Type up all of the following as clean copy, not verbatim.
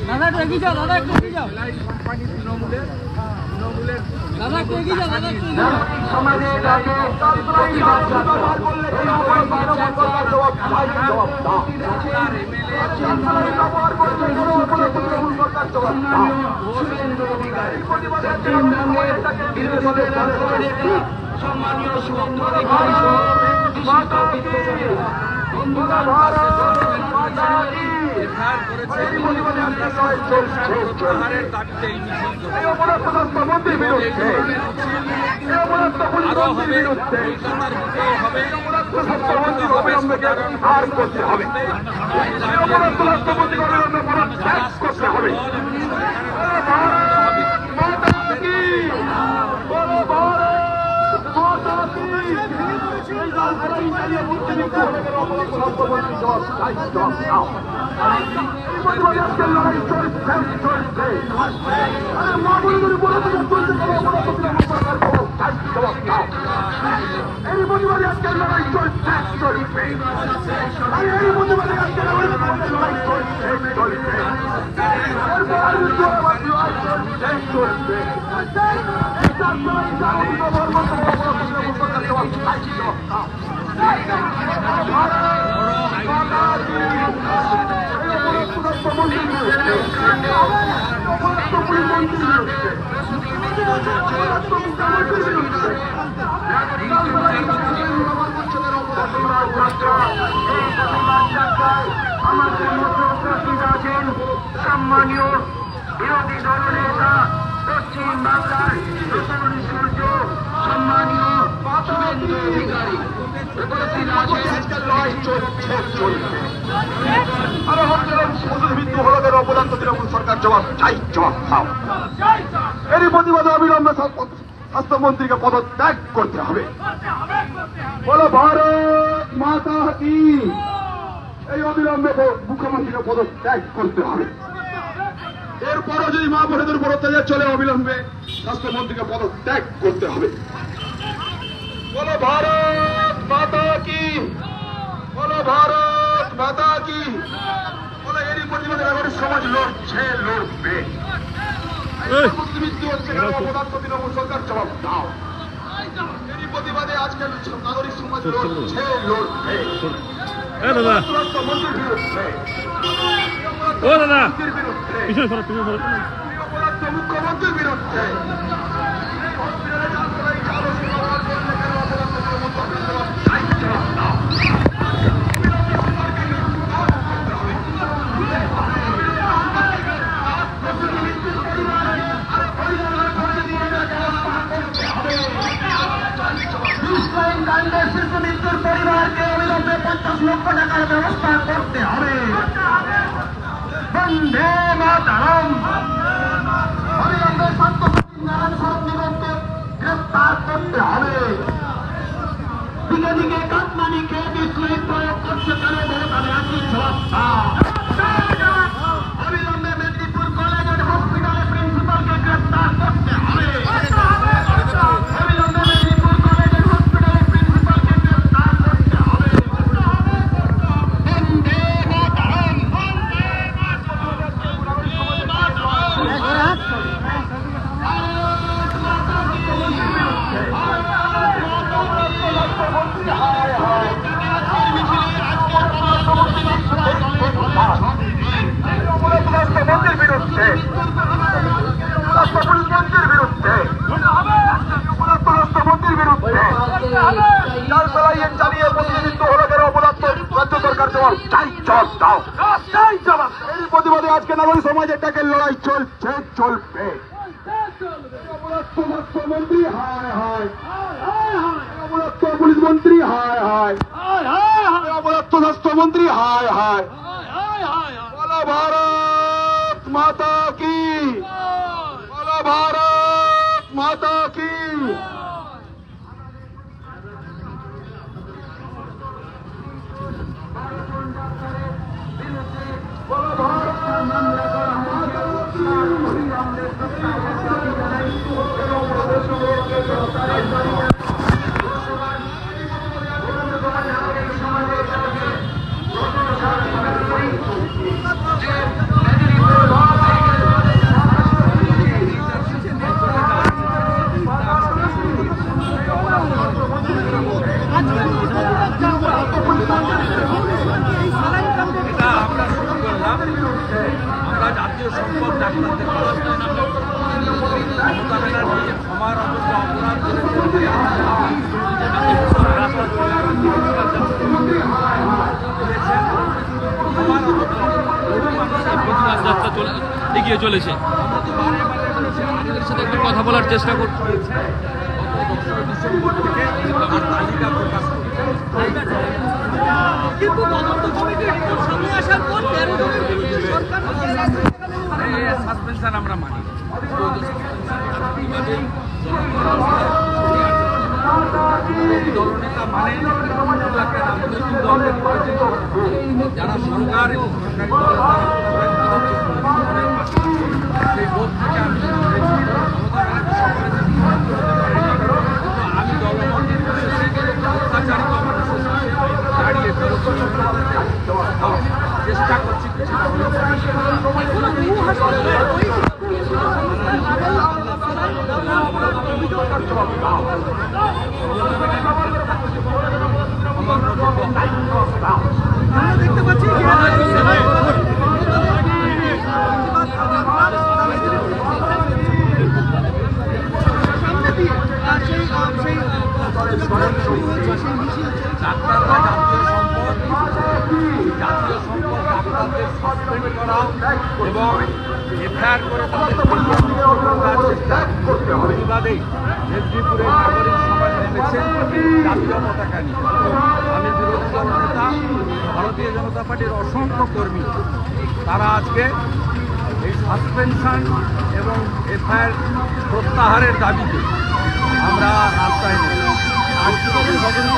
দাদা একটু এগিয়ে যাও, দাদা একটু এগিয়ে যাও। কোম্পানি তৃণমূলের দাদা একটু এগিয়ে যাও, দাদা একটু এগিয়ে যাও। সমাজের আগে প্রতিবাদ ব্যবহার করলে ব্যবহার করছে সম্মানীয় শুভেন্দু অধিকারী প্রত্যাহারের দাবিতে এই মিছিল আরো হবে, কলকাতার বুকেও হবে, সম্মানীয় বিরোধী দলনেতা পশ্চিম বাংলার সূর্য সম্মানীয় শুভেন্দু অধিকারী আরো মৃত্যু হলকের অপদার্থ তৃণমূল সরকার জবাব চাই, জবাব দাও। এরই প্রতিবাদে অবিলম্বে স্বাস্থ্যমন্ত্রীকে পদত্যাগ করতে হবে। বলো ভারত মাতা কি, এই অবিলম্বে মুখ্যমন্ত্রীকে পদত্যাগ করতে হবে। এরপরও যদি মা বোনেদের উপর অত্যাচার চলে, অবিলম্বে স্বাস্থ্যমন্ত্রীকে পদত্যাগ করতে হবে। বলো ভারত মাতা কি, বলো ভারত মাতা কি। বলো এরই প্রতিবাদে নাগরিক সমাজ লড়ছে, লড়বে। মৃত্যু হচ্ছে অপদার্থ তৃণমূল সরকার জবাব দাও। এরই প্রতিবাদে আজকে নাগরিক সমাজ লড়ছে, লড়বে। স্বাস্থ্যমন্ত্রীর বিরুদ্ধে, মুখ্যমন্ত্রীর বিরুদ্ধে মৃত্যুর পরিবারকে অবিলম্বে 50 লক্ষ টাকার ব্যবস্থা করতে হবে। বন্দে মাতরম। অবিলম্বে নারায়ণ শরৎ নিগমকে গ্রেপ্তার করতে হবে। দিকে দিকে কাটমানি খেয়ে বিদ্রোহী প্রয়োগ করছে কেন মমতা ব্যানার্জির জবাব। অবিলম্বে মেদিনীপুর কলেজ অ্যান্ড হসপিটালে প্রিন্সিপালকে গ্রেপ্তার করতে হবে। অবিলম্বে মেদিনীপুর কলেজ অ্যান্ড হসপিটালে প্রিন্সিপালকে গ্রেপ্তার করতে হবে। বন্দে মাতরম। স্বাস্থ্যমন্ত্রীর বিরুদ্ধে, স্বাস্থ্যমন্ত্রীর বিরুদ্ধে, স্বাস্থ্যমন্ত্রীর বিরুদ্ধে চালিয়ে প্রতিনিধিত্ব হলো কেন অপরাধ রাজ্য সরকার জবাব চাই, জবাব দাও, চাই জবাব। এই প্রতিবাদে আজকে নাগরিক সমাজের ডাকে লড়াই চলছে, চলবে। স্বাস্থ্যমন্ত্রী হায় হায়, অপরাধ পুলিশ মন্ত্রী হায় হায়, অপরাধ স্বাস্থ্যমন্ত্রী হায় হায়। বলো ভারত মাতা কি, বলো ভারত মাতা কি। বলো ভারত মাতা কি। সম্পদ ডাক্তারদের মমতা ব্যানার্জি আমার অযোগ্য অপরাধ যাত্রা এগিয়ে চলেছে। আমাদের সাথে একটু কথা বলার চেষ্টা করছি। ডিসেম্বর থেকে আমার তালিকা প্রকাশ করছে, কিন্তু তদন্ত কমিটির রিপোর্ট সামনে আসার পর 13 জনের বিরুদ্ধে সরকার সাসপেনশন আমরা মানি। দলনেতা মানে একটা রাজনৈতিক দল যারা সরকার এবং সরকারি দলের সেই বোধ থেকে আমি আমি দলমত অত্যাচারিত মানুষের সাথে দাঁড়িয়ে চেষ্টা করছি দেখতে পাচ্ছি ডাক্তাররা জাতীয় সম্পদ ডাক্তারদের সাসপেন্ড করা এবং এফআইআর করে তাদের প্রতিবাদে মেদিনীপুরের নাগরিক সমাজ নেমেছেন জাতীয় পতাকা নিয়ে। আমি বিরোধী দল নেতা ভারতীয় জনতা পার্টির অসংখ্য কর্মী তারা আজকে এই সাসপেনশন এবং এফআইআর প্রত্যাহারের দাবিতে আমরা রাস্তায় নেই।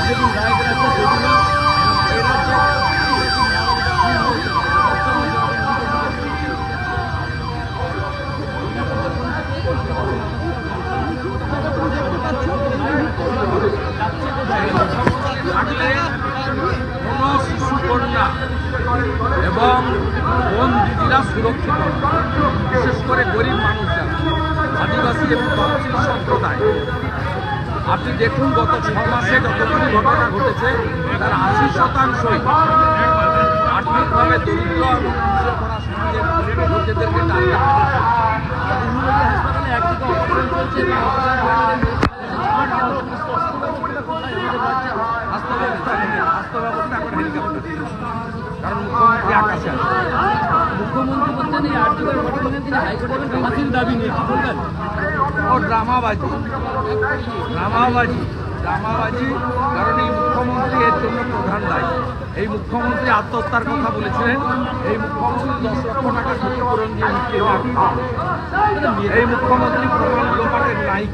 যেদিন রায়গড় আছে সেগুলো থাকলে কোনো শিশুকন্যা এবং বোন দিদিরা সুরক্ষিত, বিশেষ করে গরিব মানুষ যারা আদিবাসী এবং তফসিল সম্প্রদায়। আপনি দেখুন গত 6 মাসে যতগুলি ঘটনা ঘটেছে তার 80% আর্থিকভাবে দরিদ্র এবং পিছিয়ে পড়া সমাজের লোকেদেরকে টার্গেট কারণ মুখ্যমন্ত্রী আকাশে মুখ্যমন্ত্রী বলছেন এই 8 জনের ঘটনায় তিনি হাইকোর্টের ফাঁসির দাবি নিয়ে কি বলবেন? ও ড্রামাবাজি, কারণ এই মুখ্যমন্ত্রী এর জন্য প্রধান দায়ী। এই মুখ্যমন্ত্রী আত্মহত্যার কথা বলেছিলেন, এই মুখ্যমন্ত্রী 10 লক্ষ টাকা ক্ষতিপূরণ দিয়ে মুক্তিয়ে এই মুখ্যমন্ত্রী প্রমাণ লোপাটের নায়িক।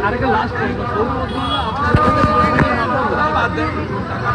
আরেকটা লাস্ট বাদ দেন টাকা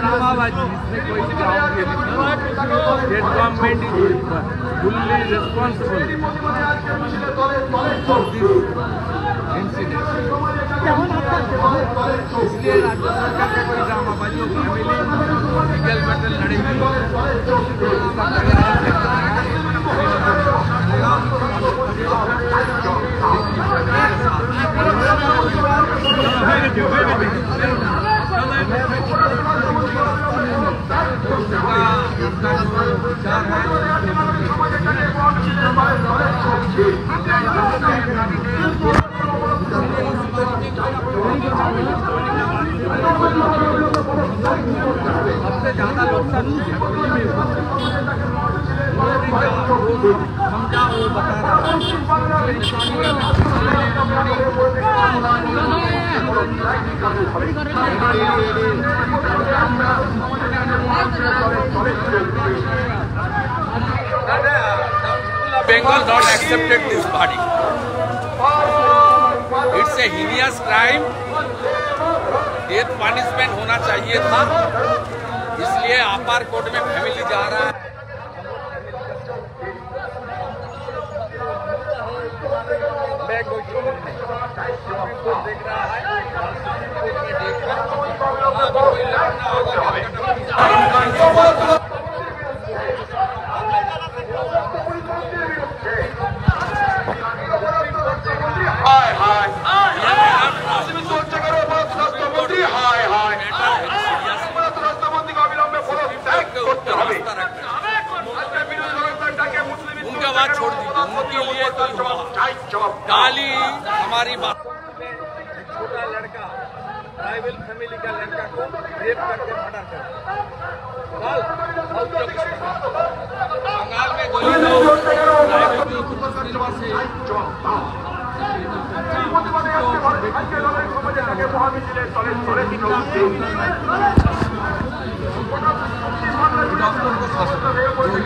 dramabazi, इसमें कोई जाओगे state government is fully responsible for this incident. इसलिए राज्य सरकार का कोई ड्रामाबाजी और फैमिली लीगल बैटल लड़ेगी। सबसे ज्यादा नुकसान समझा वो बता रहा Bengal not accepted this verdict. It's a A heinous crime, death punishment होना चाहिए था। इसलिए अपर कोर्ट में फैमिली जा रहा है। देख रहा है उनका बात छोड़ दीजिए, उनके लिए तो गाली हमारी बात। छोटा लड़का ट्राइबल फैमिली का लड़का को रेप करके मर्डर कर बंगाल में गोली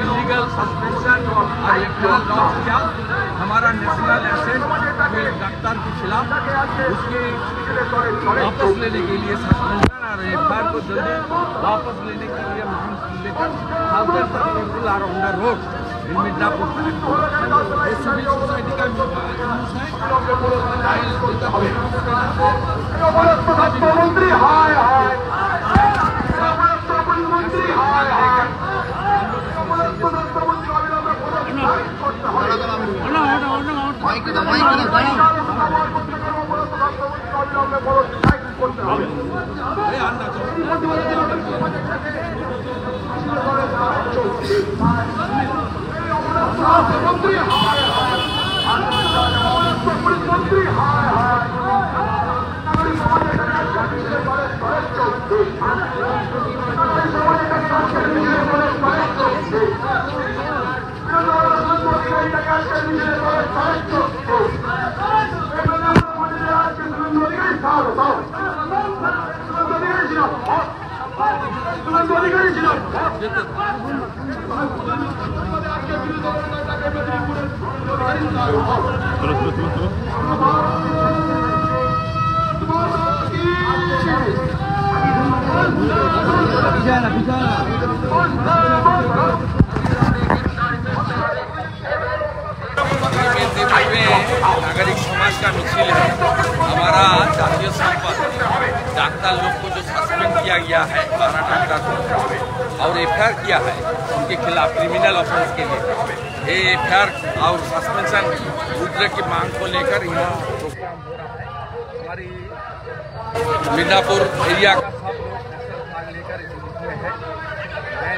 इलीगल सस्पेंशन और लॉन्च किया हमारा नेशनल एसेट डॉक्टर के खिलाफ, उसके वापस लेने के लिए सस्पेंशन और एफआईआर को जल्दी वापस लेने के लिए मांग लेकर people are on the road in Midnapore. Civil society का मंत्री हाय हाय नागरिक समाज का मिছিল है। हमारा जातीय संपद डॉक्टर लोग को जो सस्पेंड किया गया है 12 डॉक्टर को और एफआईआर किया है उनके खिलाफ क्रिमिनल ऑफेंस के लिए, ये एफआईआर और सस्पेंशन रुद्र की मांग को लेकर यहाँ प्रोग्राम हो रहा है। हमारी मिदनापुर एरिया का सब लोग भाग लेकर इस में है। मैं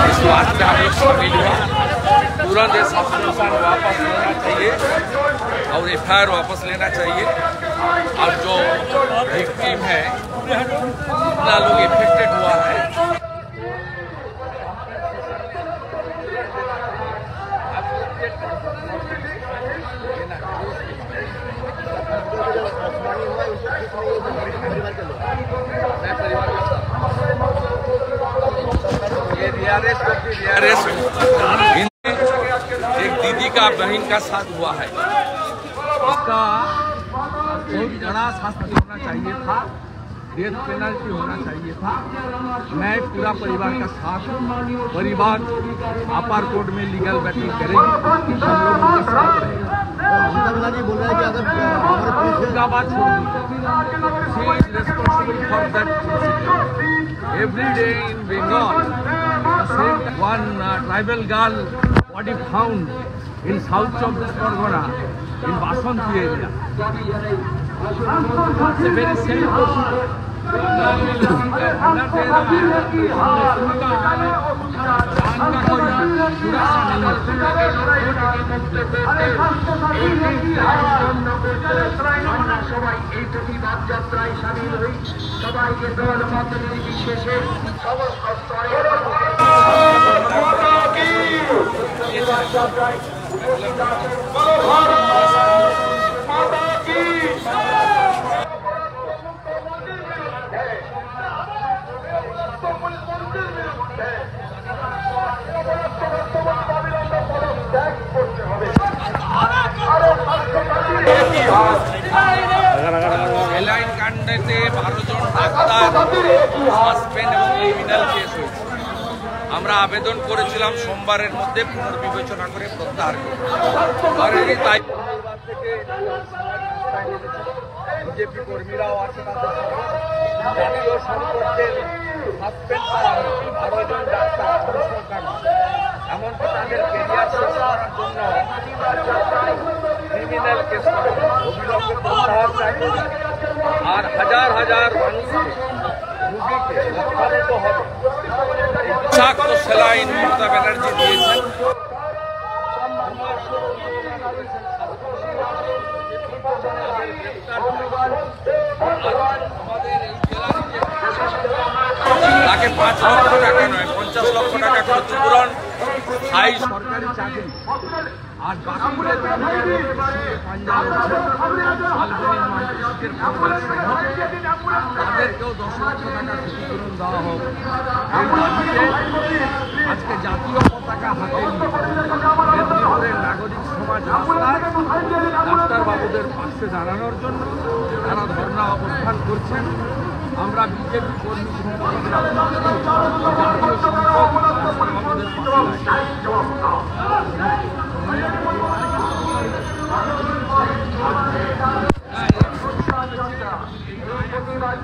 इस वास्ते हम लोग शामिल हुआ। तुरंत ये सस्पेंशन वापस लेना चाहिए और एफआईआर वापस लेना चाहिए और जो विक्टिम है इतना लोग इफेक्टेड हुआ है। एक दीदी का बहन का साथ हुआ है, उसका बहुत बड़ा शास्ति होना चाहिए था, डेथ पेनल्टी होना चाहिए था। मैं पूरा परिवार का साथ, परिवार अपर कोर्ट में लीगल बैटिंग करेंगे, हम लोग उनका साथ रहेगा। बोल रहे हैं कि अगर उनका बात छोड़ दीजिए, for that every day in Bengal, one tribal girl body found in South Chowdhury Pargana in Basanti area. It's a very sad সবাই এই প্রতিবাদ যাত্রায় সামিল হই, সবাইকে দল মত নির্বিশেষে সমস্ত স্তরের ত্যাগ করতে হবে। ডাক্তার সাসপেন্ড এবং ক্রিমিনাল কেস হয়েছে। আমরা আবেদন করেছিলাম সোমবারের মধ্যে পুনর্বিবেচনা করে প্রত্যাহার করব। আর এই তাই বিজেপি কর্মীরাও আছে, জাতীয় সংকটের সাসপেন্ড করা হয়েছে 12 জন ডাক্তার, এমনকি তাদের কেরিয়ার শেষ করার জন্য ক্রিমিনাল কেস অবিলম্বে প্রত্যাহার চাই। আর হাজার হাজার মানুষকে রুগীকে রক্ষানিত হবে বিষাক্ত স্যালাইন মমতা ব্যানার্জি দিয়েছেন। তাকে 5 লক্ষ টাকা নয় 50 লক্ষ টাকা ক্ষতিপূরণ, 5 সরকারি চাকরি। আর তাদেরকেও 10 লক্ষ টাকা ক্ষতিপূরণ দেওয়া হোক। এই দাবিতে আজকে জাতীয় পতাকা হাতে মেদিনীপুরের নাগরিক সমাজ রাস্তায় ডাক্তারবাবুদের পাশে দাঁড়ানোর জন্য তারা ধর্ণা অবস্থান করছেন। আমরা বিজেপি কর্মী সংগঠনরা জাতীয় সংসদ ডাক্তারবাবুদের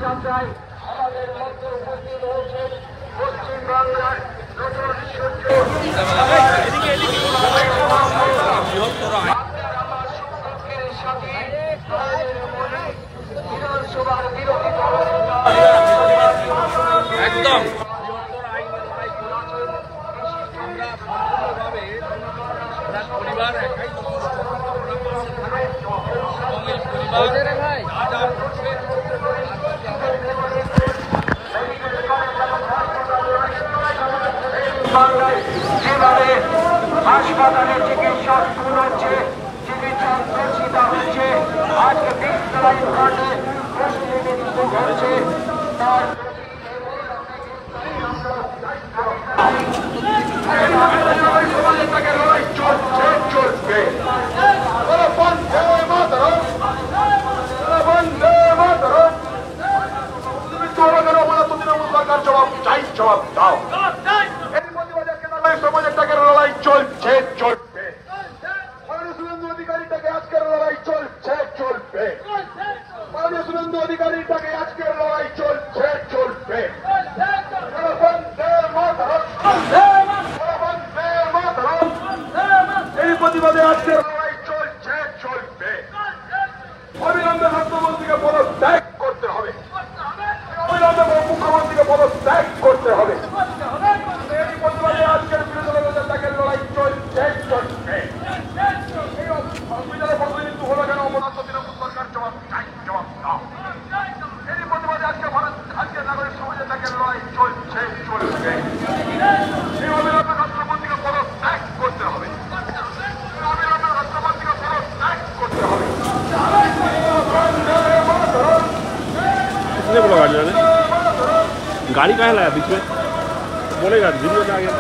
যাত্রায় আমাদের মধ্যে উপস্থিত হয়েছেন পশ্চিমবাংলার নতুন সূর্য বিধানসভার বিরোধী একদম পরিবার একাই যেভাবে হাসপাতালে চিকিৎসা শুরু হচ্ছে, চিকিৎসা দর্শিতা হচ্ছে, আজকে বিদ্যালয় কাণ্ডে প্রশ্নবিদ্ধ হচ্ছে, তার চলবে। সরকার জবাব চাই, জবাব দাও। এই প্রতিবাদে সমাজের টাকার লড়াই চলছে, চলবে। সুরেন্দ্র অধিকারীটাকে আজকের লড়াই চলছে, চলবে। সুরেন্দ্র অধিকারীটাকে আজকের লড়াই চলছে, চলবে। এই প্রতিবাদে আজকের লড়াই চলছে, চলবে। অবিলম্বে স্বাস্থ্যমন্ত্রীকে পদত্যাগ করতে হবে, অবিলম্বে মুখ্যমন্ত্রীকে পদত্যাগ করতে হবে। এই প্রতিবাদে আজকের বিরোধী দলের তাকে লড়াই চলছে, চলবে। এই অভিযানে প্রতিনিধিত্ব হলো কেন অপরাধ তৃণমূল সরকার জবাব চাই, জবাব দাও। এই প্রতিবাদে আজকে নাগরিক সমাজের তাকে লড়াই চলছে, চলবে। এই অবিলম্বে স্বাস্থ্যমন্ত্রীকে পদত্যাগ করতে হবে, অবিলম্বে স্বাস্থ্যমন্ত্রীকে পদত্যাগ করতে হবে। कितने बोला गाड़ी वाले? गाड़ी कहाँ लाया बीच में? बोलेगा वीडियो में आ गया।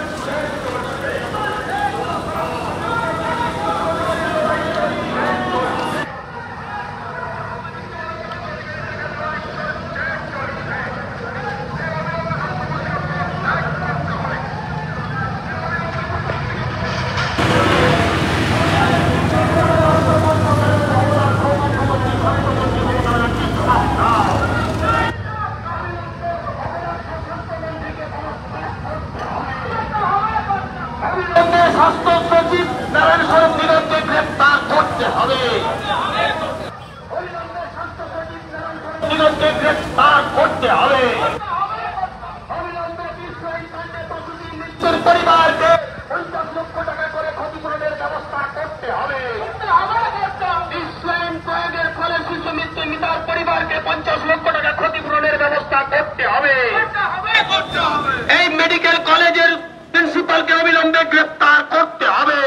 স্বাস্থ্য সচিব নারায়ণ স্বরূপ নিগমকে গ্রেপ্তার করতে হবে, নিগমকে গ্রেপ্তার করতে হবে। পরিবারকে 50 লক্ষ টাকা করে ক্ষতিপূরণের ব্যবস্থা করতে হবে। ইসলাম প্রয়োগের ফলে শিশু মৃত্যু মৃতার পরিবারকে 50 লক্ষ টাকা ক্ষতিপূরণের ব্যবস্থা করতে হবে। এই মেডিকেল কলেজের প্রিন্সিপালকে অবিলম্বে গ্রেপ্তার করতে হবে।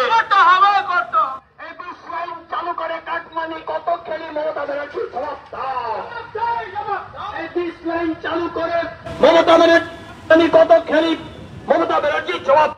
এই ইসলাম চালু করে কাটমানি কত খেলি মমতা ব্যানার্জি জবাব দাও। এই ইসলাম চালু করে মমতা ব্যানার্জি কত খেলি মমতা ব্যানার্জি জবাব